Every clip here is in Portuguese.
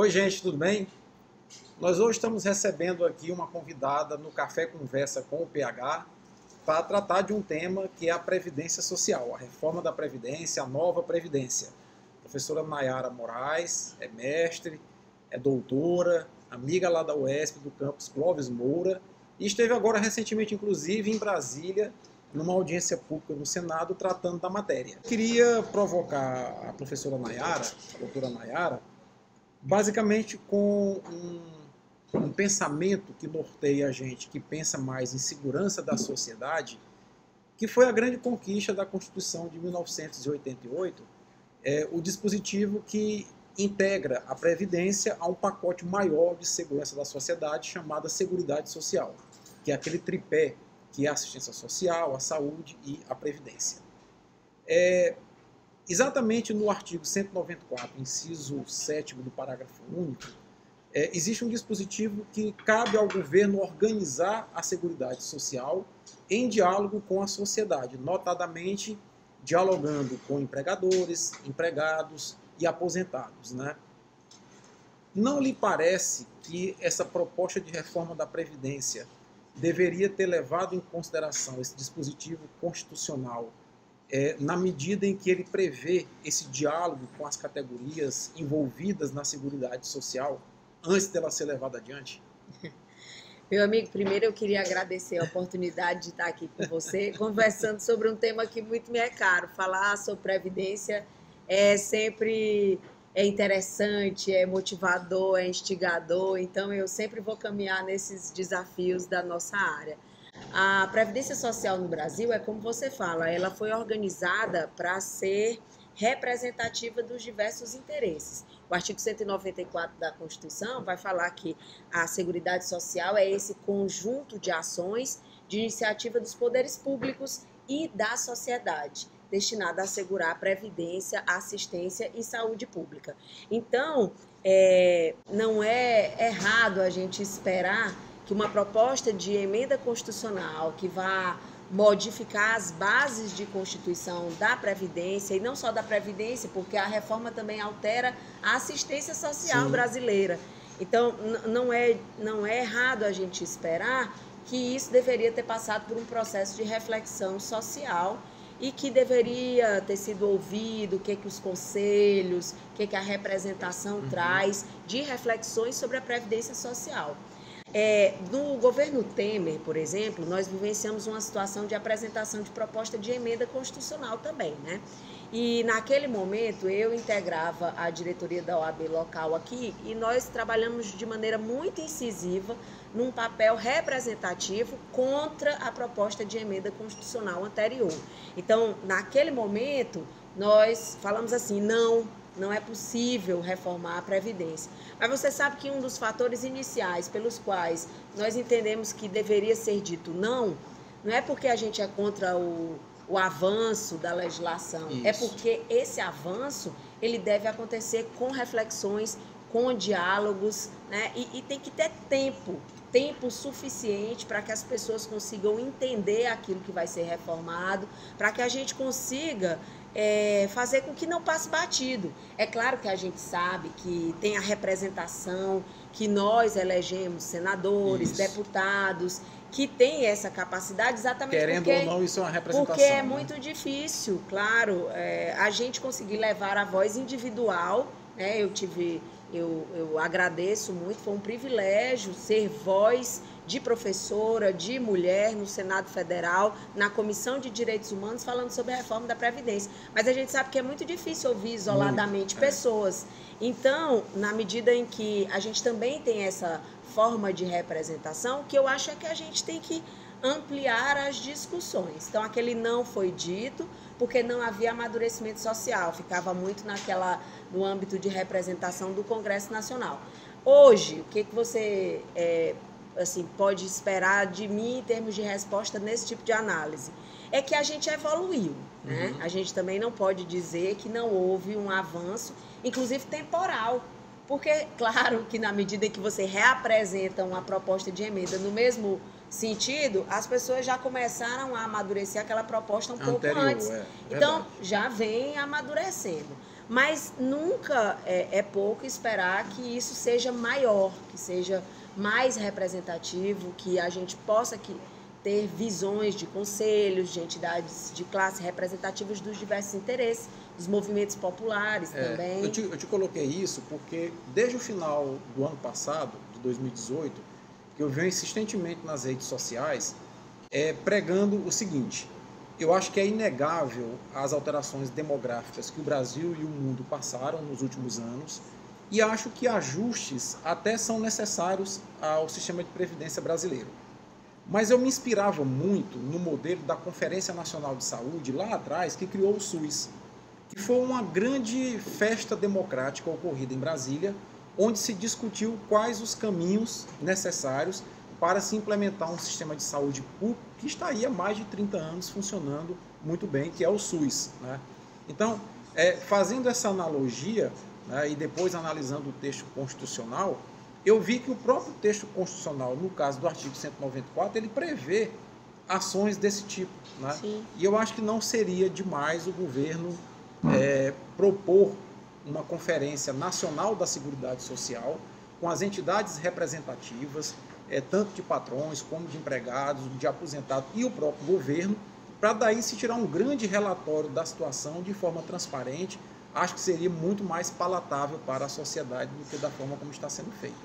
Oi, gente, tudo bem? Nós hoje estamos recebendo aqui uma convidada no Café Conversa com o PH para tratar de um tema que é a Previdência Social, a reforma da Previdência, a nova Previdência. A professora Nayara Moraes é mestre, é doutora, amiga lá da UESP, do campus Clóvis Moura, e esteve agora recentemente, inclusive, em Brasília, numa audiência pública no Senado, tratando da matéria. Eu queria provocar a professora Nayara, a doutora Nayara, basicamente com um pensamento que norteia a gente, que pensa mais em segurança da sociedade, que foi a grande conquista da Constituição de 1988, o dispositivo que integra a Previdência a um pacote maior de segurança da sociedade chamada Seguridade Social, que é aquele tripé que é a assistência social, a saúde e a previdência. Exatamente no artigo 194, inciso 7º do parágrafo único, existe um dispositivo que cabe ao governo organizar a Seguridade Social em diálogo com a sociedade, notadamente dialogando com empregadores, empregados e aposentados, né? Não lhe parece que essa proposta de reforma da Previdência deveria ter levado em consideração esse dispositivo constitucional na medida em que ele prevê esse diálogo com as categorias envolvidas na Seguridade Social antes dela ser levada adiante? Meu amigo, primeiro eu queria agradecer a oportunidade de estar aqui com você, conversando sobre um tema que muito me é caro. Falar sobre Previdência é sempre interessante, é motivador, é instigador, então eu sempre vou caminhar nesses desafios da nossa área. A Previdência Social no Brasil é como você fala, ela foi organizada para ser representativa dos diversos interesses. O artigo 194 da Constituição vai falar que a Seguridade Social é esse conjunto de ações de iniciativa dos poderes públicos e da sociedade, destinada a assegurar a previdência, assistência e saúde pública. Então, não é errado a gente esperar que uma proposta de emenda constitucional que vá modificar as bases de constituição da Previdência, e não só da Previdência, porque a reforma também altera a assistência social brasileira. Então, não é errado a gente esperar que isso deveria ter passado por um processo de reflexão social e que deveria ter sido ouvido, o que os conselhos, o que a representação traz de reflexões sobre a Previdência Social. No governo Temer, por exemplo, nós vivenciamos uma situação de apresentação de proposta de emenda constitucional também, né? E naquele momento eu integrava a diretoria da OAB local aqui e nós trabalhamos de maneira muito incisiva num papel representativo contra a proposta de emenda constitucional anterior. Então, naquele momento, nós falamos assim, não é possível reformar a Previdência. Mas você sabe que um dos fatores iniciais pelos quais nós entendemos que deveria ser dito não é porque a gente é contra o avanço da legislação, é porque esse avanço ele deve acontecer com reflexões, com diálogos, né? E tem que ter tempo suficiente para que as pessoas consigam entender aquilo que vai ser reformado, para que a gente consiga fazer com que não passe batido. É claro que a gente sabe que tem a representação, que nós elegemos senadores, deputados, que tem essa capacidade exatamente querendo porque, ou não, isso é uma representação. Porque é muito difícil, claro, a gente conseguir levar a voz individual, né? Eu agradeço muito, foi um privilégio ser voz de professora, de mulher no Senado Federal, na Comissão de Direitos Humanos, falando sobre a reforma da Previdência. Mas a gente sabe que é muito difícil ouvir isoladamente pessoas. Então, na medida em que a gente também tem essa forma de representação, o que eu acho é que a gente tem que ampliar as discussões. Então, aquele não foi dito porque não havia amadurecimento social, ficava muito no âmbito de representação do Congresso Nacional. Hoje, o que você pode esperar de mim em termos de resposta nesse tipo de análise? É que a gente evoluiu, né? A gente também não pode dizer que não houve um avanço, inclusive temporal, porque, claro, que na medida em que você reapresenta uma proposta de emenda no mesmo sentido, as pessoas já começaram a amadurecer aquela proposta um pouco Anterior, antes. Então, verdade. já vem amadurecendo. Mas nunca é pouco esperar que isso seja maior, que seja mais representativo, que a gente possa ter visões de conselhos, de entidades de classe representativas dos diversos interesses, dos movimentos populares também. Eu te coloquei isso porque desde o final do ano passado, de 2018, que eu venho insistentemente nas redes sociais pregando o seguinte: eu acho que é inegável as alterações demográficas que o Brasil e o mundo passaram nos últimos anos, e acho que ajustes até são necessários ao sistema de previdência brasileiro. Mas eu me inspirava muito no modelo da Conferência Nacional de Saúde, lá atrás, que criou o SUS, que foi uma grande festa democrática ocorrida em Brasília, onde se discutiu quais os caminhos necessários para se implementar um sistema de saúde público que está aí há mais de 30 anos funcionando muito bem, que é o SUS, né? Então, fazendo essa analogia, né, e depois analisando o texto constitucional, eu vi que o próprio texto constitucional, no caso do artigo 194, ele prevê ações desse tipo, né? E eu acho que não seria demais o governo propor uma conferência nacional da Seguridade Social com as entidades representativas, tanto de patrões como de empregados, de aposentados e o próprio governo, para daí se tirar um grande relatório da situação de forma transparente. Acho que seria muito mais palatável para a sociedade do que da forma como está sendo feita.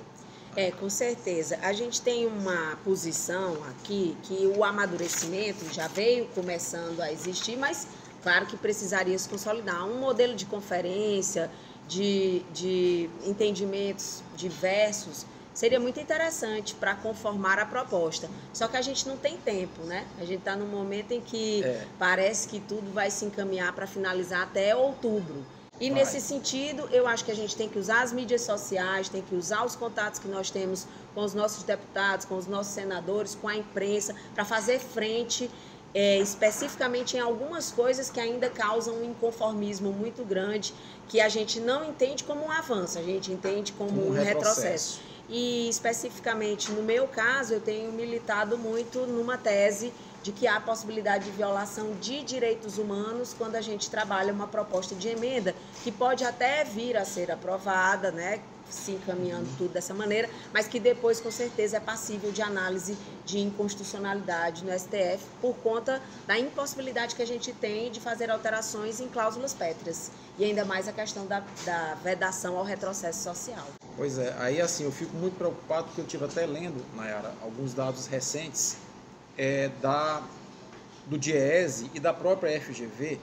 Com certeza. A gente tem uma posição aqui que o amadurecimento já veio começando a existir, mas claro que precisaria se consolidar. Um modelo de conferência, de entendimentos diversos, seria muito interessante para conformar a proposta. Só que a gente não tem tempo, né? A gente está num momento em que parece que tudo vai se encaminhar para finalizar até outubro. E nesse sentido, eu acho que a gente tem que usar as mídias sociais, tem que usar os contatos que nós temos com os nossos deputados, com os nossos senadores, com a imprensa, para fazer frente especificamente em algumas coisas que ainda causam um inconformismo muito grande, que a gente não entende como um avanço, a gente entende como um retrocesso. E especificamente no meu caso, eu tenho militado muito numa tese de que há possibilidade de violação de direitos humanos quando a gente trabalha uma proposta de emenda, que pode até vir a ser aprovada, né, se encaminhando tudo dessa maneira, mas que depois, com certeza, é passível de análise de inconstitucionalidade no STF por conta da impossibilidade que a gente tem de fazer alterações em cláusulas pétreas. E ainda mais a questão da vedação ao retrocesso social. Pois é, aí assim, eu fico muito preocupado porque eu estive até lendo, Nayara, alguns dados recentes do DIEESE e da própria FGV,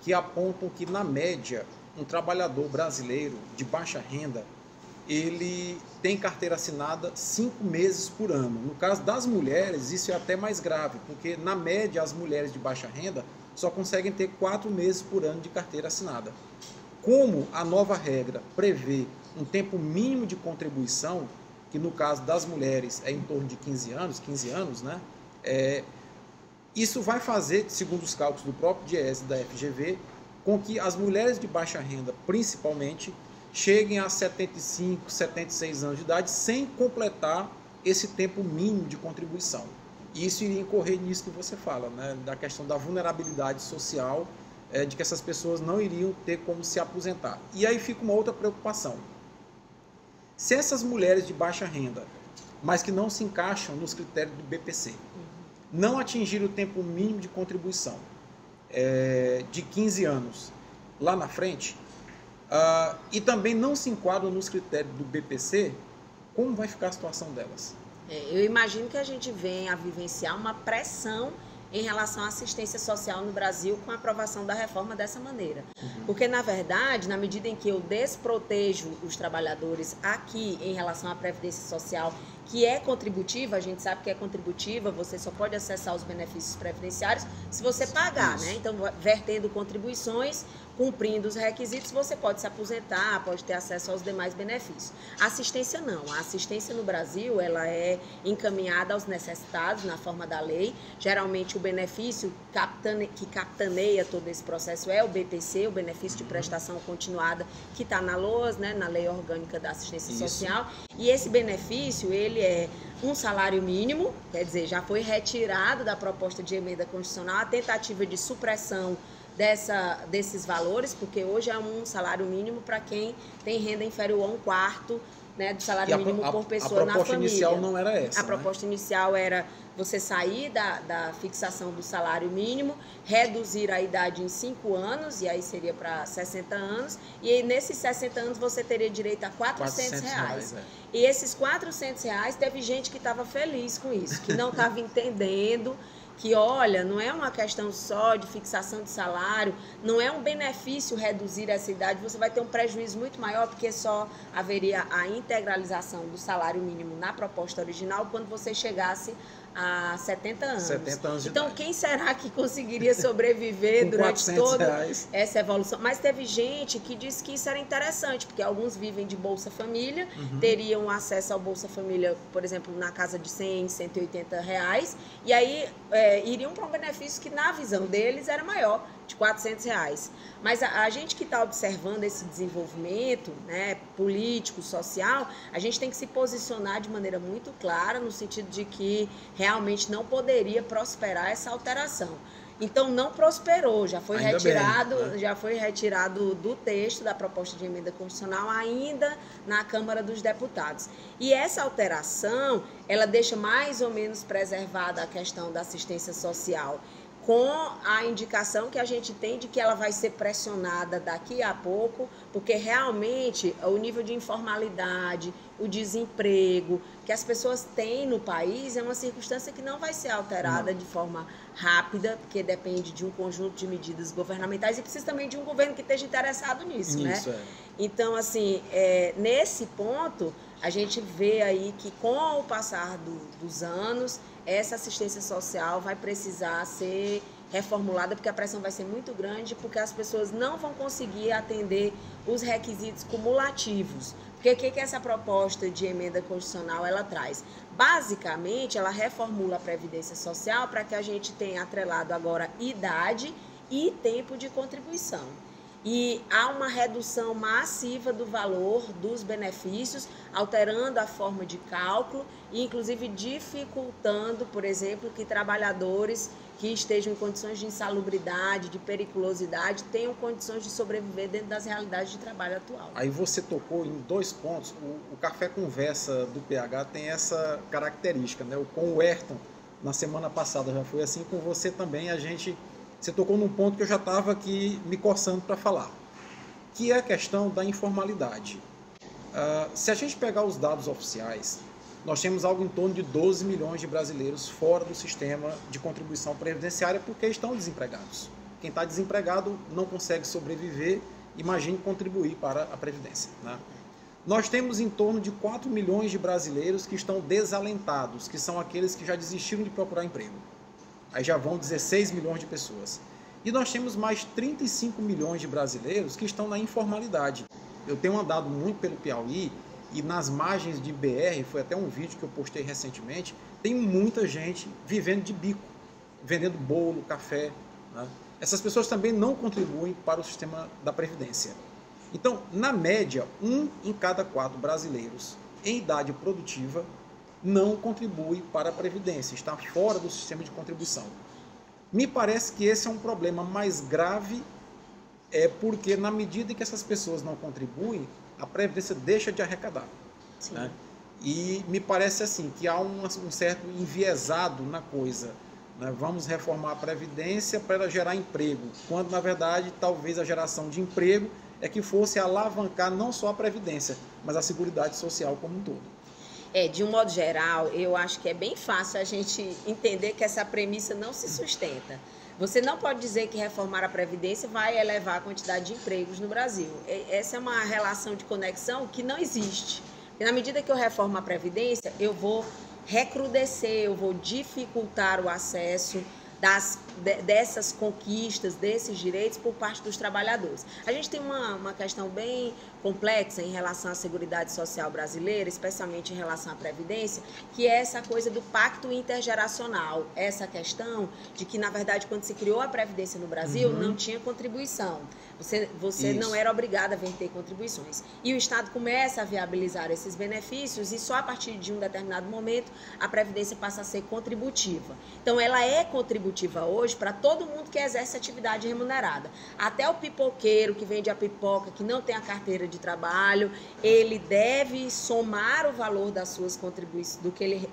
que apontam que, na média, um trabalhador brasileiro de baixa renda, ele tem carteira assinada 5 meses por ano. No caso das mulheres, isso é até mais grave, porque, na média, as mulheres de baixa renda só conseguem ter 4 meses por ano de carteira assinada. Como a nova regra prevê um tempo mínimo de contribuição, que no caso das mulheres é em torno de 15 anos, né? Isso vai fazer, segundo os cálculos do próprio DIEESE e da FGV, com que as mulheres de baixa renda, principalmente, cheguem a 75, 76 anos de idade sem completar esse tempo mínimo de contribuição. E isso iria incorrer nisso que você fala, né? Da questão da vulnerabilidade social, de que essas pessoas não iriam ter como se aposentar. E aí fica uma outra preocupação. Se essas mulheres de baixa renda, mas que não se encaixam nos critérios do BPC, não atingirem o tempo mínimo de contribuição de 15 anos lá na frente, e também não se enquadram nos critérios do BPC, como vai ficar a situação delas? Eu imagino que a gente venha a vivenciar uma pressão em relação à assistência social no Brasil com a aprovação da reforma dessa maneira. Porque, na verdade, na medida em que eu desprotejo os trabalhadores aqui em relação à Previdência Social, que é contributiva, a gente sabe que é contributiva, você só pode acessar os benefícios previdenciários se você pagar, né? Então, vertendo contribuições, cumprindo os requisitos, você pode se aposentar, pode ter acesso aos demais benefícios. A assistência não. A assistência no Brasil, ela é encaminhada aos necessitados na forma da lei. Geralmente o benefício que capitaneia todo esse processo é o BPC, o benefício de prestação continuada, que está na LOAS, né, na Lei Orgânica da Assistência Social. E esse benefício, ele é um salário mínimo, quer dizer, já foi retirado da proposta de emenda constitucional a tentativa de supressão desses valores, porque hoje é um salário mínimo para quem tem renda inferior a 1/4, né, do salário mínimo por pessoa na família. A proposta inicial não era essa. A proposta inicial era você sair da fixação do salário mínimo, reduzir a idade em 5 anos, e aí seria para 60 anos, e aí, nesses 60 anos você teria direito a R$400. E esses R$400, teve gente que estava feliz com isso, que não estava entendendo que, olha, não é uma questão só de fixação de salário, não é um benefício reduzir essa idade, você vai ter um prejuízo muito maior, porque só haveria a integralização do salário mínimo na proposta original quando você chegasse a 70 anos. 70 anos de então, idade. Quem será que conseguiria sobreviver durante toda essa evolução? Mas teve gente que disse que isso era interessante, porque alguns vivem de Bolsa Família, teriam acesso ao Bolsa Família, por exemplo, na casa de R$100, R$180, e aí iriam para um benefício que, na visão deles, era maior, de R$400. Mas a gente que está observando esse desenvolvimento, né, político, social, a gente tem que se posicionar de maneira muito clara, no sentido de que realmente não poderia prosperar essa alteração. Então não prosperou, já foi retirado do texto da proposta de emenda constitucional ainda na Câmara dos Deputados. E essa alteração, ela deixa mais ou menos preservada a questão da assistência social, com a indicação que a gente tem de que ela vai ser pressionada daqui a pouco, porque realmente o nível de informalidade, o desemprego que as pessoas têm no país é uma circunstância que não vai ser alterada de forma rápida, porque depende de um conjunto de medidas governamentais e precisa também de um governo que esteja interessado nisso, né? Então, assim, nesse ponto, a gente vê aí que com o passar dos anos, essa assistência social vai precisar ser reformulada, porque a pressão vai ser muito grande, porque as pessoas não vão conseguir atender os requisitos cumulativos. Porque o que essa proposta de emenda constitucional ela traz? Basicamente, ela reformula a Previdência Social para que a gente tenha atrelado agora idade e tempo de contribuição. E há uma redução massiva do valor dos benefícios, alterando a forma de cálculo e, inclusive, dificultando, por exemplo, que trabalhadores que estejam em condições de insalubridade, de periculosidade, tenham condições de sobreviver dentro das realidades de trabalho atual. Aí você tocou em 2 pontos. O Café Conversa do PH tem essa característica, né? Com o Ayrton, na semana passada, já foi assim, com você também, você tocou num ponto que eu já estava aqui me coçando para falar, que é a questão da informalidade. Se a gente pegar os dados oficiais, nós temos algo em torno de 12 milhões de brasileiros fora do sistema de contribuição previdenciária porque estão desempregados. Quem está desempregado não consegue sobreviver, imagine contribuir para a Previdência, né? Nós temos em torno de 4 milhões de brasileiros que estão desalentados, que são aqueles que já desistiram de procurar emprego. Aí já vão 16 milhões de pessoas. E nós temos mais 35 milhões de brasileiros que estão na informalidade. Eu tenho andado muito pelo Piauí e nas margens de BR, foi até um vídeo que eu postei recentemente, tem muita gente vivendo de bico, vendendo bolo, café, né? Essas pessoas também não contribuem para o sistema da Previdência. Então, na média, 1 em cada 4 brasileiros em idade produtiva não contribui para a Previdência, está fora do sistema de contribuição. Me parece que esse é um problema mais grave, porque na medida em que essas pessoas não contribuem, a Previdência deixa de arrecadar. Né? E me parece assim que há um certo enviesado na coisa. Né? Vamos reformar a Previdência para ela gerar emprego, quando na verdade talvez a geração de emprego é que fosse alavancar não só a Previdência, mas a Seguridade Social como um todo. De um modo geral, eu acho que é bem fácil a gente entender que essa premissa não se sustenta. Você não pode dizer que reformar a Previdência vai elevar a quantidade de empregos no Brasil. Essa é uma relação de conexão que não existe. E na medida que eu reformo a Previdência, eu vou recrudescer, eu vou dificultar o acesso das dessas conquistas, desses direitos por parte dos trabalhadores. A gente tem uma questão bem complexa em relação à Seguridade Social brasileira, especialmente em relação à Previdência, que é essa coisa do pacto intergeracional, essa questão de que, na verdade, quando se criou a Previdência no Brasil, não tinha contribuição. Você não era obrigado a verter contribuições. E o Estado começa a viabilizar esses benefícios e só a partir de um determinado momento a Previdência passa a ser contributiva. Então, ela é contributiva hoje para todo mundo que exerce atividade remunerada. Até o pipoqueiro que vende a pipoca, que não tem a carteira de trabalho, ele deve somar o valor das suas contribuições, do que ele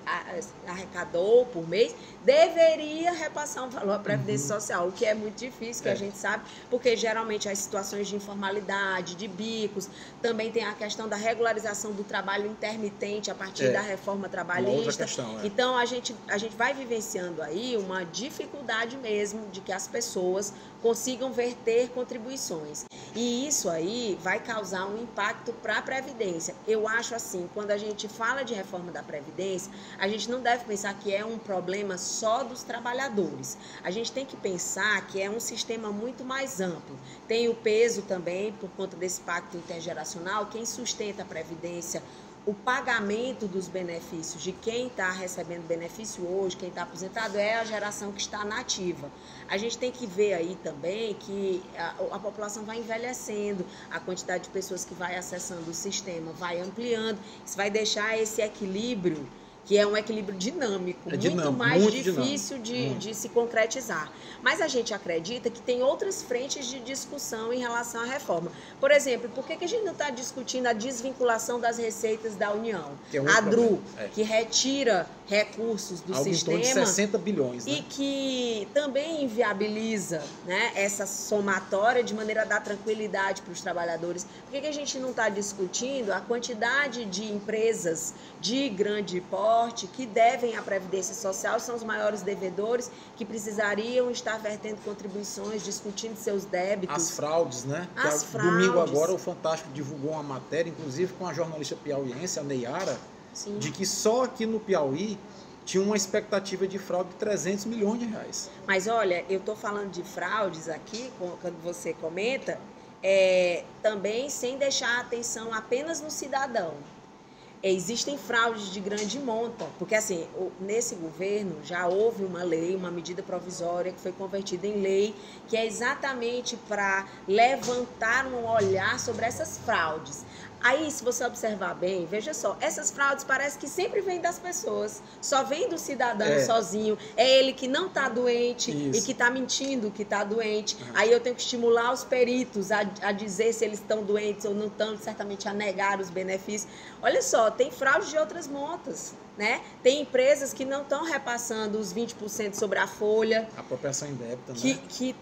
arrecadou por mês, deveria repassar um valor à Previdência Social, o que é muito difícil, que a gente sabe, porque geralmente as situações de informalidade, de bicos, também tem a questão da regularização do trabalho intermitente a partir da reforma trabalhista. Uma outra questão, Então, a gente vai vivenciando aí uma dificuldade mesmo de que as pessoas consigam verter contribuições. E isso aí vai causar um impacto para a Previdência. Eu acho assim, quando a gente fala de reforma da Previdência, a gente não deve pensar que é um problema só dos trabalhadores. A gente tem que pensar que é um sistema muito mais amplo. Tem o peso também, por conta desse pacto intergeracional, quem sustenta a Previdência, o pagamento dos benefícios de quem está recebendo benefício hoje, quem está aposentado, é a geração que está nativa. A gente tem que ver aí também que a população vai envelhecendo, a quantidade de pessoas que vai acessando o sistema vai ampliando, isso vai deixar esse equilíbrio, que é um equilíbrio dinâmico, muito mais difícil de se concretizar. Mas a gente acredita que tem outras frentes de discussão em relação à reforma. Por exemplo, por que a gente não está discutindo a desvinculação das receitas da União? A DRU, que retira recursos do sistema. Algo em torno de 60 bilhões, né? E que também inviabiliza, né, essa somatória de maneira a dar tranquilidade para os trabalhadores. Por que a gente não está discutindo a quantidade de empresas de grande porte que devem à Previdência Social, são os maiores devedores, que precisariam estar vertendo contribuições, discutindo seus débitos. As fraudes, né? As fraudes. Domingo agora o Fantástico divulgou uma matéria, inclusive com a jornalista piauiense, a Neyara, de que só aqui no Piauí tinha uma expectativa de fraude de 300 milhões de reais. Mas olha, eu estou falando de fraudes aqui, quando você comenta, também sem deixar a atenção apenas no cidadão. Existem fraudes de grande monta, porque assim, nesse governo já houve uma lei, uma medida provisória que foi convertida em lei, que é exatamente para levantar um olhar sobre essas fraudes. Aí, se você observar bem, veja só, essas fraudes parece que sempre vêm das pessoas, só vem do cidadão sozinho, é ele que não está doente e que está mentindo que está doente. Aí eu tenho que estimular os peritos a dizer se eles estão doentes ou não estão, certamente a negar os benefícios. Olha só, tem fraude de outras montas, né? Tem empresas que não estão repassando os 20% sobre a folha. Apropriação indébita, né? Que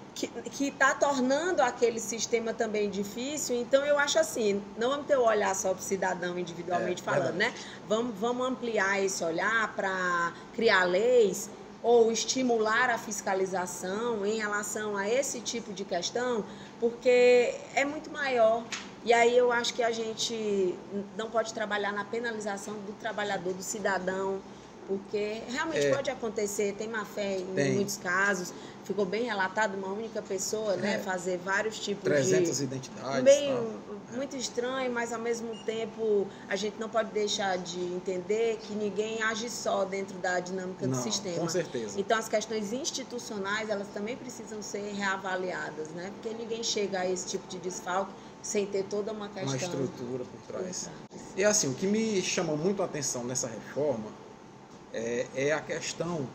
está tornando aquele sistema também difícil. Então, eu acho assim, não vamos ter o olhar só para o cidadão individualmente falando, né? Vamos ampliar esse olhar para criar leis ou estimular a fiscalização em relação a esse tipo de questão, porque é muito maior. E aí eu acho que a gente não pode trabalhar na penalização do trabalhador, do cidadão, porque realmente pode acontecer, tem má fé em muitos casos, ficou bem relatado uma única pessoa, né, fazer vários tipos 300 identidades. Meio muito estranho, mas ao mesmo tempo a gente não pode deixar de entender que ninguém age só dentro da dinâmica do sistema. Com certeza. Então as questões institucionais, elas também precisam ser reavaliadas, né, porque ninguém chega a esse tipo de desfalque sem ter toda uma questão. Uma estrutura por trás. E assim, o que me chama muito a atenção nessa reforma é a questão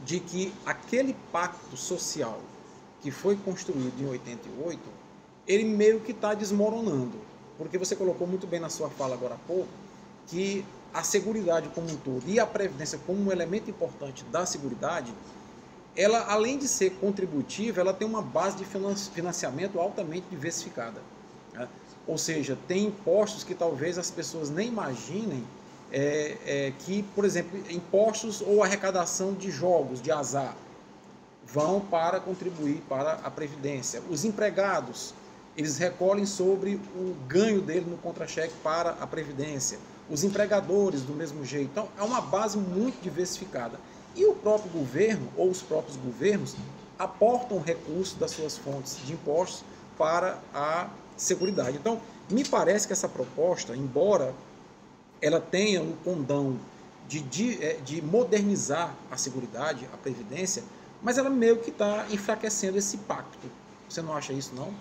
de que aquele pacto social que foi construído em 88, ele meio que está desmoronando. Porque você colocou muito bem na sua fala agora há pouco, que a Seguridade como um todo e a Previdência como um elemento importante da Seguridade, ela, além de ser contributiva, ela tem uma base de financiamento altamente diversificada. Né? Ou seja, tem impostos que talvez as pessoas nem imaginem, que, por exemplo, impostos ou arrecadação de jogos, de azar, vão para contribuir para a Previdência. Os empregados, eles recolhem sobre o ganho dele no contra-cheque para a Previdência. Os empregadores, do mesmo jeito. Então, é uma base muito diversificada. E o próprio governo, ou os próprios governos, aportam recursos das suas fontes de impostos para a Seguridade. Então, me parece que essa proposta, embora ela tenha um condão de modernizar a Seguridade, a Previdência, mas ela meio que está enfraquecendo esse pacto. Você não acha isso, não?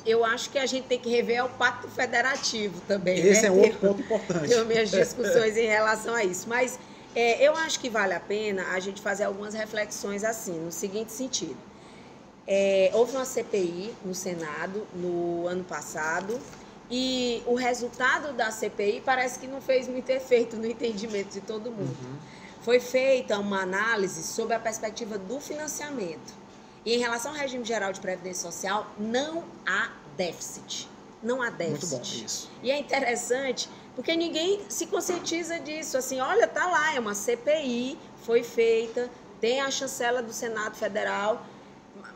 Eu acho que a gente tem que rever o pacto federativo também. Esse é outro ponto importante. Tenho minhas discussões em relação a isso. Mas eu acho que vale a pena a gente fazer algumas reflexões assim, no seguinte sentido. Houve uma CPI no Senado no ano passado e o resultado da CPI parece que não fez muito efeito no entendimento de todo mundo. Foi feita uma análise sobre a perspectiva do financiamento. E em relação ao regime geral de previdência social, não há déficit. Não há déficit. Muito bom, isso. E é interessante, porque ninguém se conscientiza disso. Assim, olha, tá lá, é uma CPI, foi feita, tem a chancela do Senado Federal,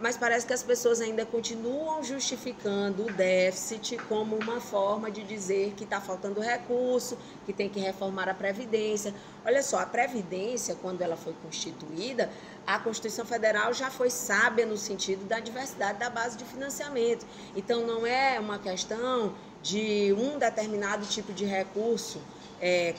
mas parece que as pessoas ainda continuam justificando o déficit como uma forma de dizer que está faltando recurso, que tem que reformar a Previdência. Olha só, a Previdência, quando ela foi constituída, a Constituição Federal já foi sábia no sentido da diversidade da base de financiamento. Então, não é uma questão de um determinado tipo de recurso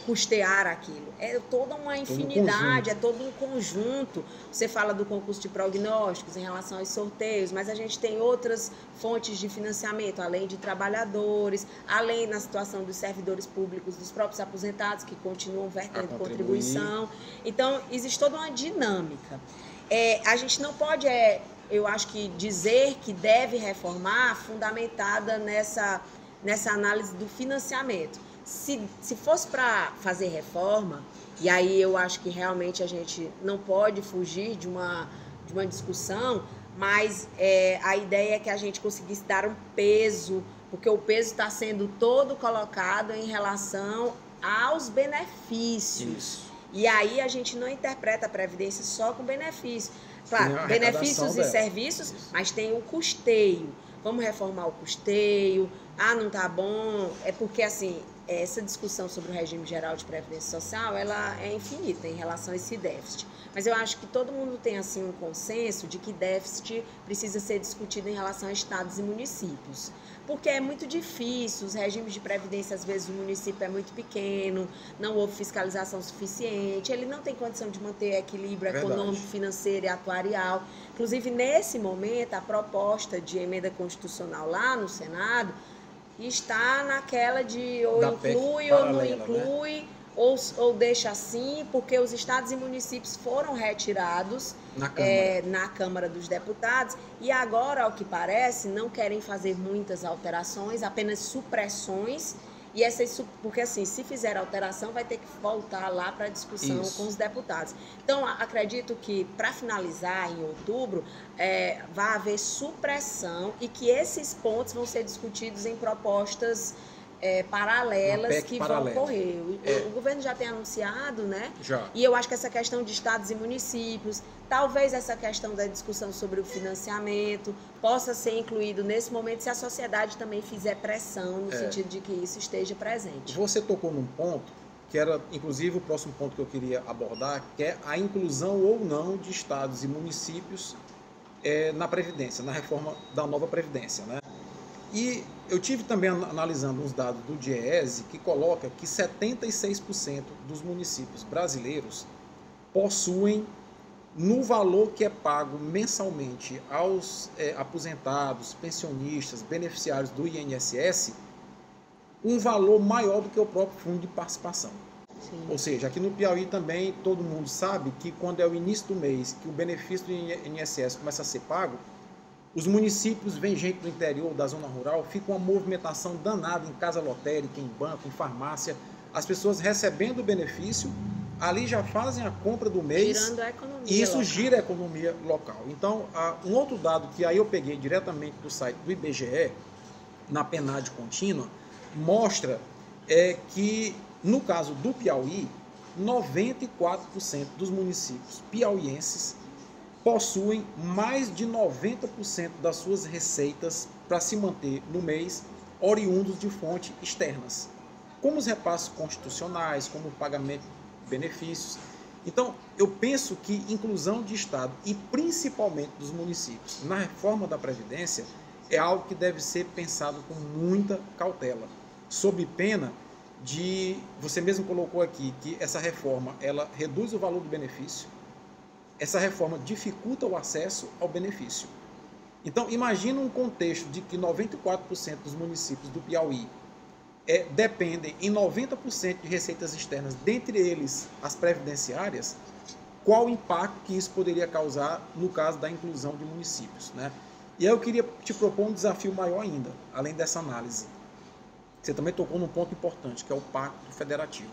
custear aquilo. É toda uma infinidade, é todo um conjunto. Você fala do concurso de prognósticos em relação aos sorteios, mas a gente tem outras fontes de financiamento, além de trabalhadores, além na situação dos servidores públicos, dos próprios aposentados, que continuam vertendo contribuição. Então, existe toda uma dinâmica. A gente não pode, eu acho que dizer que deve reformar fundamentada nessa análise do financiamento. Se fosse para fazer reforma, e aí eu acho que realmente a gente não pode fugir de uma discussão, mas a ideia é que a gente conseguisse dar um peso, porque o peso está sendo todo colocado em relação aos benefícios. Isso. E aí a gente não interpreta a Previdência só com benefício. Claro, benefícios e serviços, mas tem o custeio. Vamos reformar o custeio. Não tá bom. É porque, assim, essa discussão sobre o regime geral de previdência social, ela é infinita em relação a esse déficit. Mas eu acho que todo mundo tem, assim, um consenso de que déficit precisa ser discutido em relação a estados e municípios. Porque é muito difícil, os regimes de previdência, às vezes, o município é muito pequeno, não houve fiscalização suficiente, ele não tem condição de manter equilíbrio econômico, financeiro e atuarial. Inclusive, nesse momento, a proposta de emenda constitucional lá no Senado está naquela de ou inclui ou não inclui, né? Ou deixa assim, porque os estados e municípios foram retirados na Câmara dos Deputados e agora, ao que parece, não querem fazer muitas alterações, apenas supressões. E porque assim, se fizer alteração, vai ter que voltar lá para a discussão com os deputados. Então, acredito que, para finalizar, em outubro, vai haver supressão e que esses pontos vão ser discutidos em propostas paralelas que vão ocorrer. O governo já tem anunciado, né? Já. E eu acho que essa questão de estados e municípios, talvez essa questão da discussão sobre o financiamento possa ser incluído nesse momento se a sociedade também fizer pressão no sentido de que isso esteja presente. Você tocou num ponto que era, inclusive, o próximo ponto que eu queria abordar, que é a inclusão ou não de estados e municípios na Previdência, na reforma da nova Previdência, né? E eu tive também analisando uns dados do DIEESE que coloca que 76% dos municípios brasileiros possuem, no valor que é pago mensalmente aos aposentados, pensionistas, beneficiários do INSS, um valor maior do que o próprio fundo de participação. Sim. Ou seja, aqui no Piauí também todo mundo sabe que quando é o início do mês que o benefício do INSS começa a ser pago, os municípios, vem gente do interior, da zona rural, fica uma movimentação danada em casa lotérica, em banco, em farmácia, as pessoas recebendo o benefício, ali já fazem a compra do mês. Girando a economia e isso local. Gira a economia local. Então, um outro dado que aí eu peguei diretamente do site do IBGE, na PNAD contínua, mostra que, no caso do Piauí, 94% dos municípios piauienses possuem mais de 90% das suas receitas para se manter no mês oriundos de fontes externas, como os repassos constitucionais, como o pagamento de benefícios. Então, eu penso que inclusão de Estado e principalmente dos municípios na reforma da Previdência é algo que deve ser pensado com muita cautela, sob pena de, você mesmo colocou aqui, que essa reforma ela reduz o valor do benefício, essa reforma dificulta o acesso ao benefício. Então, imagina um contexto de que 94% dos municípios do Piauí dependem em 90% de receitas externas, dentre eles as previdenciárias. Qual o impacto que isso poderia causar no caso da inclusão de municípios, né? E aí eu queria te propor um desafio maior ainda, além dessa análise. Você também tocou num ponto importante, que é o Pacto Federativo.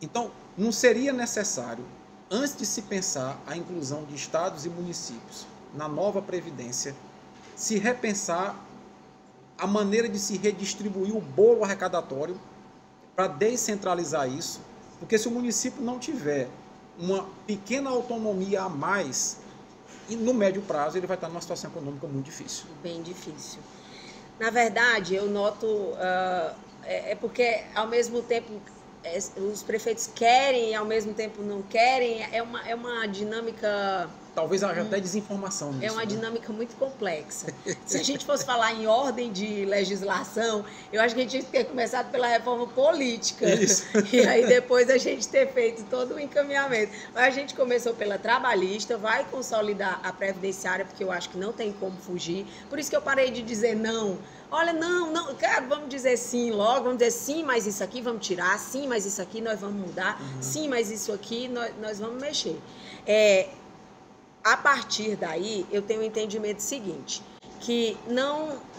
Então, não seria necessário, antes de se pensar a inclusão de estados e municípios na nova Previdência, se repensar a maneira de se redistribuir o bolo arrecadatório para descentralizar isso, porque se o município não tiver uma pequena autonomia a mais, e no médio prazo ele vai estar numa situação econômica muito difícil. Bem difícil. Na verdade, eu noto, porque ao mesmo tempo os prefeitos querem e ao mesmo tempo não querem, é uma dinâmica... Talvez haja até desinformação nisso. É uma dinâmica muito complexa. Se a gente fosse falar em ordem de legislação, eu acho que a gente tinha que ter começado pela reforma política. Isso. E aí depois a gente ter feito todo o encaminhamento. Mas a gente começou pela trabalhista, vai consolidar a previdenciária, porque eu acho que não tem como fugir. Por isso que eu parei de dizer não. Olha, não, cara, vamos dizer sim logo, vamos dizer sim, mas isso aqui vamos tirar, sim, mas isso aqui nós vamos mudar, sim, mas isso aqui nós vamos mexer. A partir daí, eu tenho o entendimento seguinte, que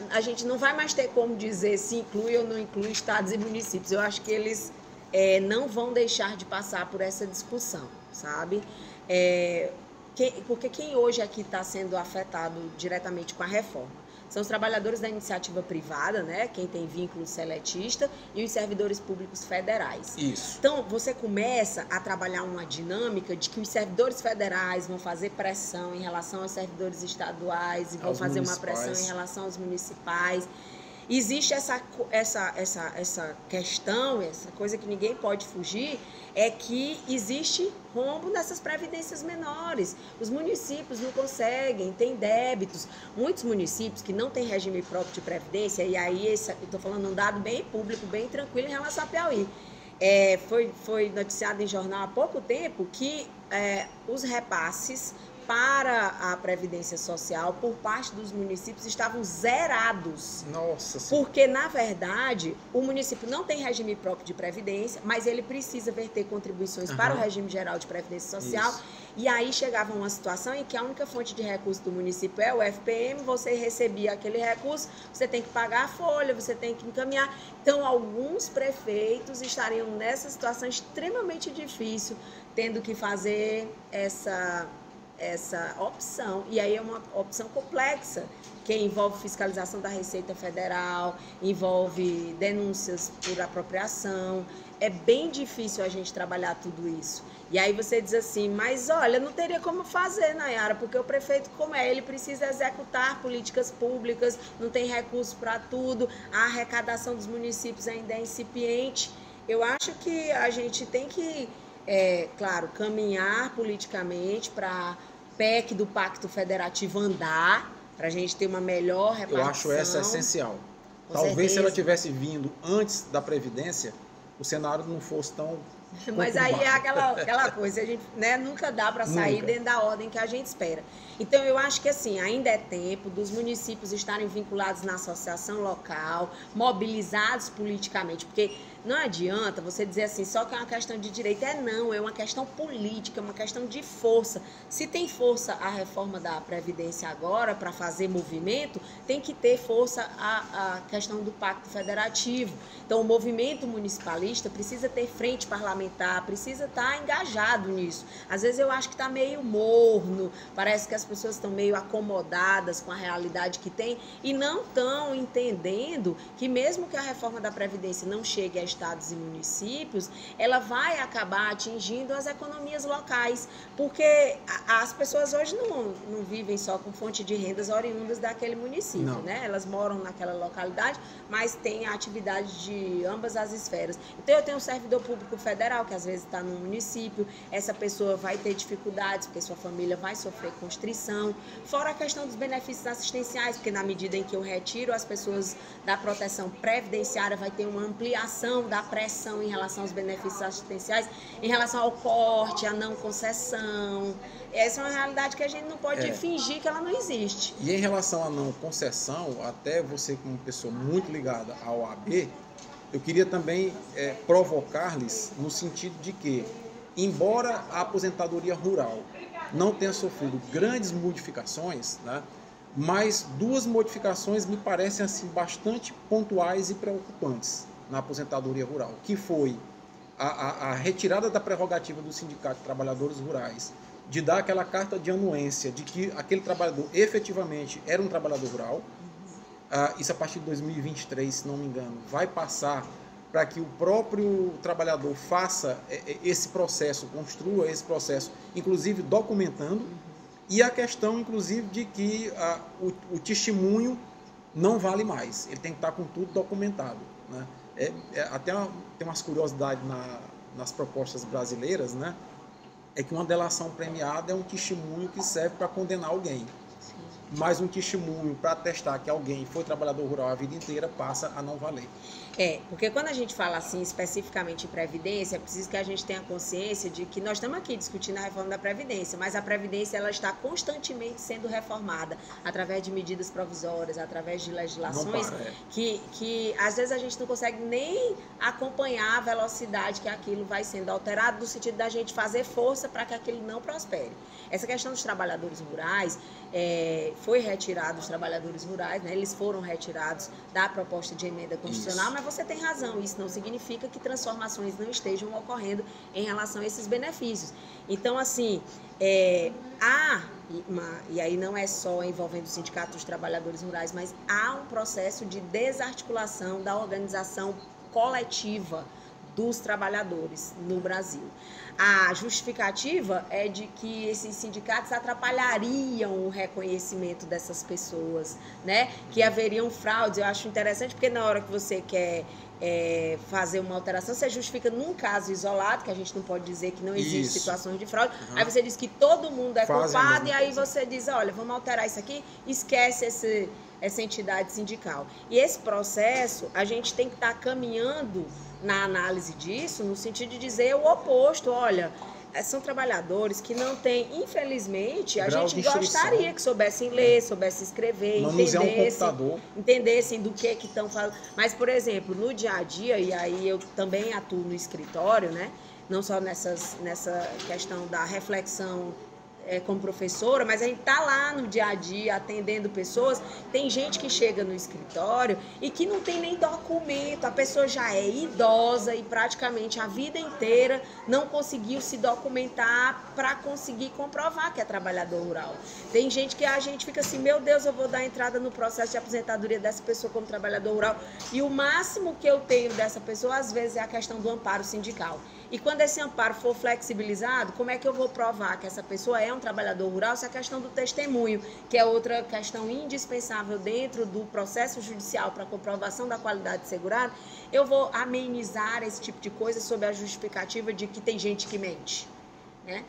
a gente não vai mais ter como dizer se inclui ou não inclui estados e municípios. Eu acho que eles não vão deixar de passar por essa discussão, sabe? Porque quem hoje aqui está sendo afetado diretamente com a reforma são os trabalhadores da iniciativa privada, né? Quem tem vínculo seletista, e os servidores públicos federais. Isso. Então, você começa a trabalhar uma dinâmica de que os servidores federais vão fazer pressão em relação aos servidores estaduais e vão fazer uma pressão em relação aos municipais. Existe essa questão, essa coisa que ninguém pode fugir, é que existe rombo nessas previdências menores. Os municípios não conseguem, têm débitos. Muitos municípios que não têm regime próprio de previdência, e aí eu estou falando um dado bem público, bem tranquilo em relação a Piauí. Foi noticiado em jornal há pouco tempo que os repasses para a Previdência Social por parte dos municípios estavam zerados. Nossa Senhora. Porque, na verdade, o município não tem regime próprio de previdência, mas ele precisa verter contribuições para o regime geral de previdência social. Isso. E aí chegava uma situação em que a única fonte de recurso do município é o FPM, você recebia aquele recurso, você tem que pagar a folha, você tem que encaminhar. Então, alguns prefeitos estariam nessa situação extremamente difícil, tendo que fazer essa opção, e aí é uma opção complexa, que envolve fiscalização da Receita Federal, envolve denúncias por apropriação. É bem difícil a gente trabalhar tudo isso. E aí você diz assim, mas olha, não teria como fazer, Nayara, porque o prefeito, como ele precisa executar políticas públicas, não tem recurso para tudo, a arrecadação dos municípios ainda é incipiente. Eu acho que a gente tem que, claro, caminhar politicamente para PEC do Pacto Federativo andar, para a gente ter uma melhor repartição. Eu acho essa essencial. Talvez se ela tivesse vindo antes da Previdência, o cenário não fosse tão... Mas aí é aquela coisa, a gente, né, nunca dá para sair dentro da ordem que a gente espera. Então, eu acho que assim, ainda é tempo dos municípios estarem vinculados na associação local, mobilizados politicamente, porque não adianta você dizer assim, só que é uma questão de direito. Não, é uma questão política, é uma questão de força. Se tem força a reforma da Previdência agora para fazer movimento, tem que ter força a questão do Pacto Federativo. Então, o movimento municipalista precisa ter frente parlamentar, precisa estar engajado nisso. Às vezes eu acho que está meio morno, parece que as pessoas estão meio acomodadas com a realidade que tem e não estão entendendo que mesmo que a reforma da Previdência não chegue estados e municípios, ela vai acabar atingindo as economias locais, porque as pessoas hoje não vivem só com fonte de rendas oriundas daquele município, né? Elas moram naquela localidade, mas têm a atividade de ambas as esferas. Então, eu tenho um servidor público federal, que às vezes está no município, essa pessoa vai ter dificuldades, porque sua família vai sofrer constrição, fora a questão dos benefícios assistenciais, porque na medida em que eu retiro as pessoas da proteção previdenciária, vai ter uma ampliação da pressão em relação aos benefícios assistenciais, em relação ao corte, à não concessão. Essa é uma realidade que a gente não pode fingir que ela não existe. E em relação à não concessão, até você como pessoa muito ligada ao OAB, eu queria também provocar-lhes no sentido de que, embora a aposentadoria rural não tenha sofrido grandes modificações, né, mas duas modificações me parecem assim, bastante pontuais e preocupantes na aposentadoria rural, que foi a retirada da prerrogativa do Sindicato de Trabalhadores Rurais de dar aquela carta de anuência de que aquele trabalhador efetivamente era um trabalhador rural. Isso a partir de 2023, se não me engano, vai passar para que o próprio trabalhador faça esse processo, construa esse processo, inclusive documentando, e a questão, inclusive, de que o testemunho não vale mais, ele tem que estar com tudo documentado, né? Tem umas curiosidades nas propostas brasileiras, né? É que uma delação premiada é um testemunho que serve para condenar alguém. Mas um testemunho para atestar que alguém foi trabalhador rural a vida inteira passa a não valer. Porque quando a gente fala assim especificamente em Previdência, é preciso que a gente tenha consciência de que nós estamos aqui discutindo a reforma da Previdência, mas a Previdência ela está constantemente sendo reformada através de medidas provisórias, através de legislações que às vezes a gente não consegue nem acompanhar a velocidade que aquilo vai sendo alterado, no sentido da gente fazer força para que aquilo não prospere. Essa questão dos trabalhadores rurais, foi retirado os trabalhadores rurais, né? Eles foram retirados da proposta de emenda constitucional, mas você tem razão, isso não significa que transformações não estejam ocorrendo em relação a esses benefícios. Então, assim, e aí não é só envolvendo o Sindicato dos Trabalhadores Rurais, mas há um processo de desarticulação da organização coletiva dos trabalhadores no Brasil. A justificativa é de que esses sindicatos atrapalhariam o reconhecimento dessas pessoas, né? Que haveriam fraudes. Eu acho interessante porque na hora que você quer fazer uma alteração, você justifica num caso isolado, que a gente não pode dizer que não existe situações de fraude, aí você diz que todo mundo é culpado e aí você diz, olha, vamos alterar isso aqui, esquece essa entidade sindical. E esse processo, a gente tem que estar caminhando na análise disso, no sentido de dizer o oposto, olha, são trabalhadores que não têm, infelizmente, a gente gostaria que soubessem ler, soubessem escrever, entendessem do que estão falando. Mas, por exemplo, no dia a dia, e aí eu também atuo no escritório, né? Não só nessa questão da reflexão como professora, mas a gente está lá no dia a dia atendendo pessoas. Tem gente que chega no escritório e que não tem nem documento, a pessoa já é idosa e praticamente a vida inteira não conseguiu se documentar para conseguir comprovar que é trabalhador rural. Tem gente que a gente fica assim, meu Deus, eu vou dar entrada no processo de aposentadoria dessa pessoa como trabalhador rural, e o máximo que eu tenho dessa pessoa às vezes é a questão do amparo sindical. E quando esse amparo for flexibilizado, como é que eu vou provar que essa pessoa é um trabalhador rural? Se a questão do testemunho, que é outra questão indispensável dentro do processo judicial para comprovação da qualidade segurada, eu vou amenizar esse tipo de coisa sob a justificativa de que tem gente que mente, né?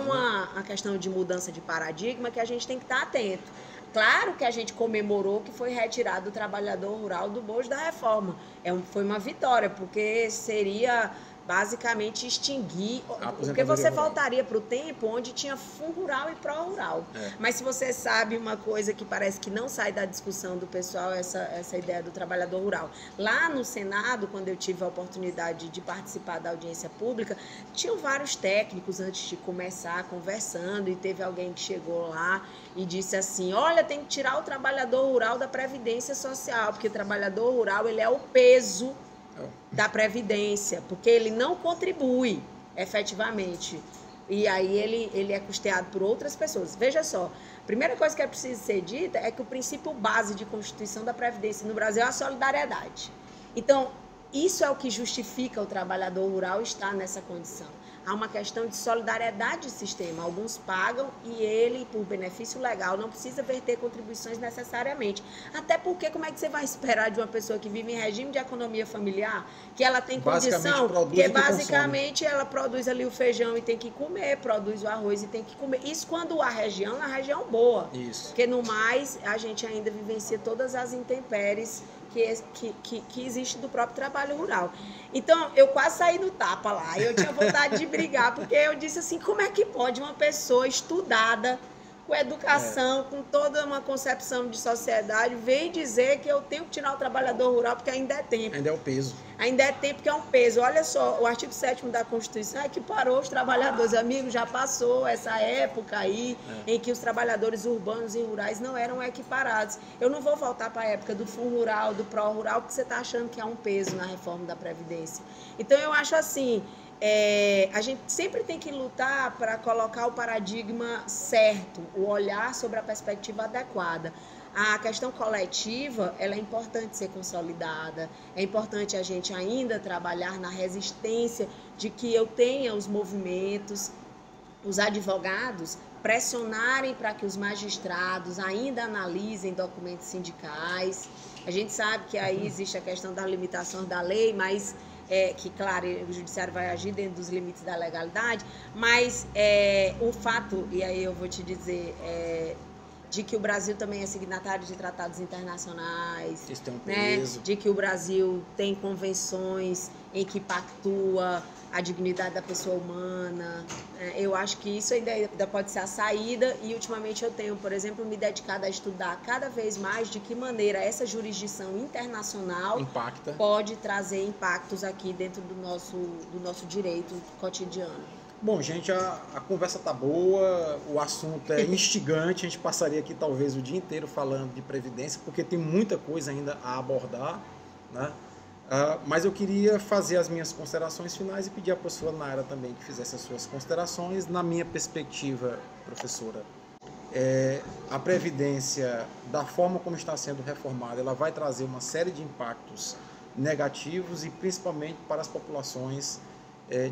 Uma questão de mudança de paradigma que a gente tem que estar atento. Claro que a gente comemorou que foi retirado o trabalhador rural do bojo da reforma. Foi uma vitória, porque seria basicamente extinguir, porque você voltaria para o tempo onde tinha fundo rural e pró-rural. Mas se você sabe uma coisa que parece que não sai da discussão do pessoal, essa ideia do trabalhador rural. Lá no Senado, quando eu tive a oportunidade de participar da audiência pública, tinham vários técnicos antes de começar conversando, e teve alguém que chegou lá e disse assim, olha, tem que tirar o trabalhador rural da Previdência Social, porque o trabalhador rural ele é o peso da Previdência, porque ele não contribui efetivamente. E aí ele é custeado por outras pessoas. Veja só, a primeira coisa que é preciso ser dita é que o princípio base de constituição da Previdência no Brasil é a solidariedade. Então, isso é o que justifica o trabalhador rural estar nessa condição. Há uma questão de solidariedade de sistema. Alguns pagam e ele, por benefício legal, não precisa verter contribuições necessariamente. Até porque, como é que você vai esperar de uma pessoa que vive em regime de economia familiar, que ela tem condição, que basicamente ela produz ali o feijão e tem que comer, produz o arroz e tem que comer. Isso quando a região é uma região boa. Isso. Porque no mais, a gente ainda vivencia todas as intempéries que existe do próprio trabalho rural. Então, eu quase saí no tapa lá, eu tinha vontade de brigar, porque eu disse assim, como é que pode uma pessoa estudada, com educação, com toda uma concepção de sociedade, vem dizer que eu tenho que tirar o trabalhador rural porque ainda é tempo. Ainda é o peso. Ainda é tempo que é um peso. Olha só, o artigo 7º da Constituição é que parou os trabalhadores. Amigo, já passou essa época aí em que os trabalhadores urbanos e rurais não eram equiparados. Eu não vou voltar para a época do Fundo Rural, do Pró Rural, porque você está achando que é um peso na reforma da Previdência. Então, eu acho assim... a gente sempre tem que lutar para colocar o paradigma certo, o olhar sobre a perspectiva adequada. A questão coletiva, ela é importante ser consolidada, é importante a gente ainda trabalhar na resistência de que eu tenha os movimentos, os advogados pressionarem para que os magistrados ainda analisem documentos sindicais. A gente sabe que aí existe a questão da limitação da lei, mas... que, claro, o judiciário vai agir dentro dos limites da legalidade, mas o fato, e aí eu vou te dizer, de que o Brasil também é signatário de tratados internacionais, isso tem um peso. De que o Brasil tem convenções em que pactua a dignidade da pessoa humana. Eu acho que isso ainda pode ser a saída e ultimamente eu tenho, por exemplo, me dedicado a estudar cada vez mais de que maneira essa jurisdição internacional pode trazer impactos aqui dentro do nosso direito cotidiano. Bom, gente, a conversa tá boa, o assunto é instigante, a gente passaria aqui talvez o dia inteiro falando de previdência, porque tem muita coisa ainda a abordar, né? Mas eu queria fazer as minhas considerações finais e pedir à professora Nayara também que fizesse as suas considerações. Na minha perspectiva, professora, a Previdência, da forma como está sendo reformada, ela vai trazer uma série de impactos negativos e principalmente para as populações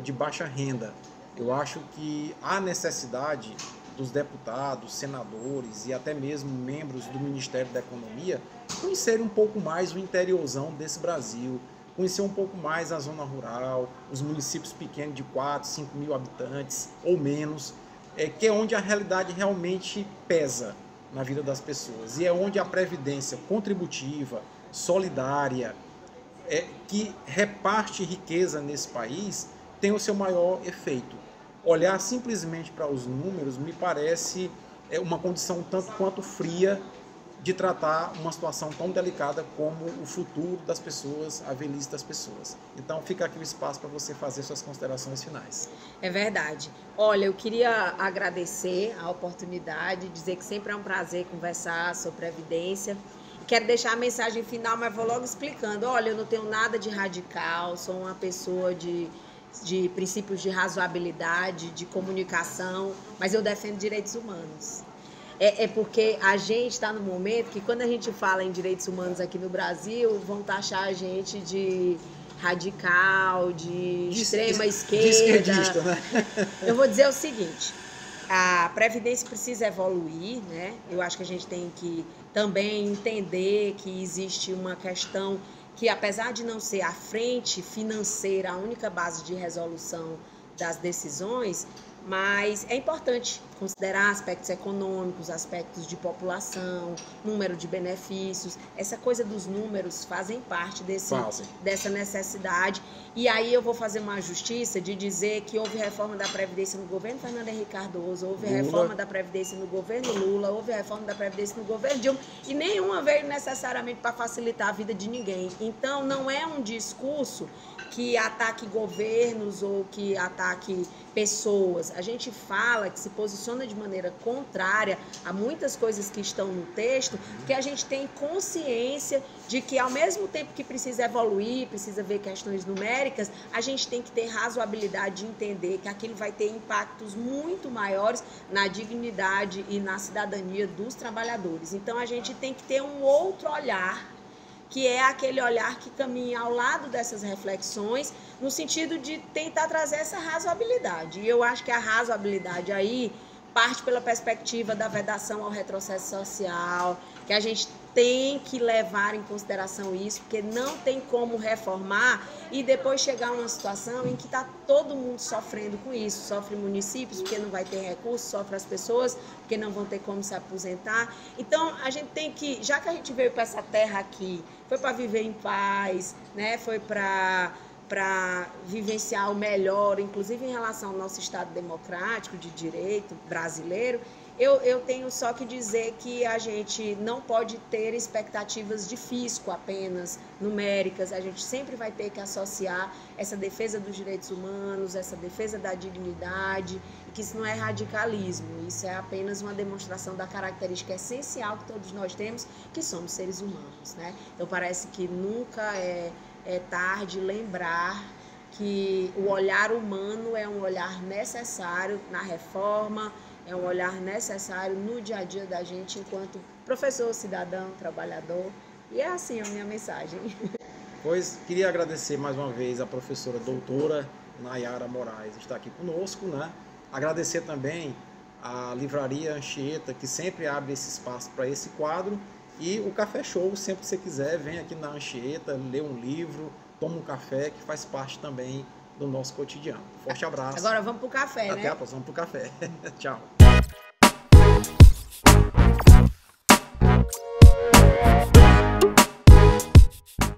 de baixa renda. Eu acho que há necessidade dos deputados, senadores e até mesmo membros do Ministério da Economia conhecerem um pouco mais o interiorzão desse Brasil, conhecer um pouco mais a zona rural, os municípios pequenos de 4, 5 mil habitantes ou menos, que é onde a realidade realmente pesa na vida das pessoas e é onde a previdência contributiva, solidária, que reparte riqueza nesse país, tem o seu maior efeito. Olhar simplesmente para os números me parece uma condição tanto quanto fria de tratar uma situação tão delicada como o futuro das pessoas, a velhice das pessoas. Então fica aqui o espaço para você fazer suas considerações finais. É verdade. Olha, eu queria agradecer a oportunidade, dizer que sempre é um prazer conversar sobre Previdência. Quero deixar a mensagem final, mas vou logo explicando. Olha, eu não tenho nada de radical, sou uma pessoa de princípios de razoabilidade, de comunicação, mas eu defendo direitos humanos. Porque a gente está no momento que quando a gente fala em direitos humanos aqui no Brasil, vão taxar a gente de radical, de extrema esquerda. Né? Eu vou dizer o seguinte, a Previdência precisa evoluir, né? Eu acho que a gente tem que também entender que existe uma questão que, apesar de não ser a frente financeira a única base de resolução das decisões, mas é importante considerar aspectos econômicos, aspectos de população, número de benefícios. Essa coisa dos números fazem parte dessa necessidade. E aí eu vou fazer uma justiça de dizer que houve reforma da Previdência no governo Fernando Henrique Cardoso, houve reforma da Previdência no governo Lula, houve reforma da Previdência no governo Dilma, e nenhuma veio necessariamente para facilitar a vida de ninguém. Então, não é um discurso que ataque governos ou que ataque pessoas. A gente fala que se posiciona de maneira contrária a muitas coisas que estão no texto, porque a gente tem consciência de que, ao mesmo tempo que precisa evoluir, precisa ver questões numéricas, a gente tem que ter razoabilidade de entender que aquilo vai ter impactos muito maiores na dignidade e na cidadania dos trabalhadores. Então, a gente tem que ter um outro olhar, que é aquele olhar que caminha ao lado dessas reflexões, no sentido de tentar trazer essa razoabilidade. E eu acho que a razoabilidade aí parte pela perspectiva da vedação ao retrocesso social, que a gente tem que levar em consideração isso, porque não tem como reformar e depois chegar a uma situação em que está todo mundo sofrendo com isso. Sofre municípios porque não vai ter recursos, sofre as pessoas porque não vão ter como se aposentar. Então, a gente tem que, já que a gente veio para essa terra aqui, foi para viver em paz, né? Foi para vivenciar o melhor, inclusive em relação ao nosso Estado democrático de direito brasileiro, eu tenho só que dizer que a gente não pode ter expectativas de fisco apenas, numéricas. A gente sempre vai ter que associar essa defesa dos direitos humanos, essa defesa da dignidade, e que isso não é radicalismo, isso é apenas uma demonstração da característica essencial que todos nós temos, que somos seres humanos, né? Então parece que nunca é tarde lembrar que o olhar humano é um olhar necessário na reforma, é um olhar necessário no dia a dia da gente enquanto professor, cidadão, trabalhador. E é assim a minha mensagem. Pois queria agradecer mais uma vez a professora doutora Nayara Moraes está aqui conosco, né? Agradecer também a Livraria Anchieta, que sempre abre esse espaço para esse quadro, e o Café Show, sempre que você quiser, vem aqui na Anchieta, lê um livro, toma um café, que faz parte também do nosso cotidiano. Forte abraço. Agora vamos pro café, né? Até a próxima, vamos pro café. Tchau.